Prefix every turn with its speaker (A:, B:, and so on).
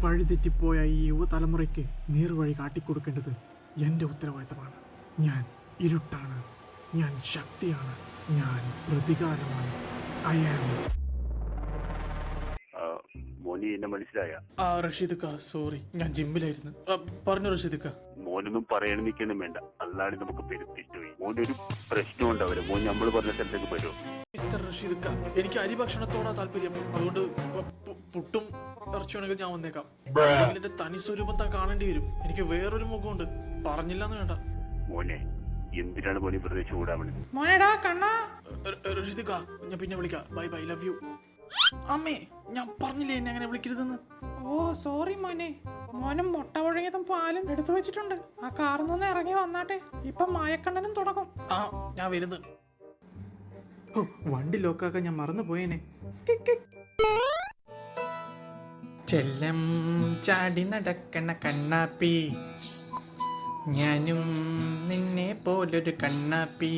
A: വഴിതെറ്റിപ്പോയ ഈ യുവതലമുറയ്ക്ക് നേർവഴി കാട്ടിക്കൊടുക്കേണ്ടത് എൻ്റെ ഉത്തരവാദിത്തമാണ്. ഞാൻ ഇരുട്ടാണ്, ഞാൻ ശക്തിയാണ്, ഞാൻ പ്രതികാരമാണ്. I am.
B: മോനി എന്നെ മനസ്സിലായ?
A: റഷീദക്ക സോറി, ഞാൻ ജിമ്മിലായിരുന്നു. പറഞ്ഞു റഷീദക്ക.
B: മോനൊന്നും പറയണമെന്നൊന്നും വേണ്ട, അല്ലാതെ നമുക്ക് പെരുത്തിട്ടുപോയി. മോനൊരു പ്രശ്നം ഉണ്ടാവില്ല. മോൻ നമ്മൾ പറഞ്ഞ സ്ഥലത്തേക്ക് വരുമോ?
A: മിസ്റ്റർ റഷീദക്ക, എനിക്ക് അരി ഭക്ഷണത്തോടാ താല്പര്യം. അതുകൊണ്ട് പുട്ടും ഇറച്ചിയാണെങ്കിൽ ഞാൻ വന്നേക്കാം. എന്റെ തനി സ്വരൂപം താൻ കാണേണ്ടി വരും. എനിക്ക് വേറൊരു മുഖമുണ്ട്, പറഞ്ഞില്ലെന്ന് വേണ്ട.
B: മോനെ എന്തിനാണ് മോനെ വെറുതെ ചൂടാവണത്?
C: മോനെടാ കണ്ണാ.
A: റഷീദക്ക, ഞാൻ പിന്നെ വിളിക്കാം. Bye bye, love you. അമ്മേ, ഞാൻ പറഞ്ഞില്ലേ എന്നെ അങ്ങനെ വിളിക്കരുതെന്ന്.
C: ഓ സോറി മോനെ. മോനും മുട്ട ഒഴുകിയതും പാലും എടുത്തു വെച്ചിട്ടുണ്ട്. ആ കാറിൽ നിന്ന് ഇറങ്ങി വന്നാട്ടെ, ഇപ്പൊ മായക്കണ്ണനും തുടങ്ങും.
A: ആ, ഞാൻ വരുന്നു. ഓ, വണ്ടി ലോക്കാക്കാൻ ഞാൻ മറന്നു പോയേനെ. ചെല്ലം ചാടി നടക്കണ കണ്ണാപ്പി, ഞാനും നിന്നെ പോലൊരു കണ്ണാപ്പി.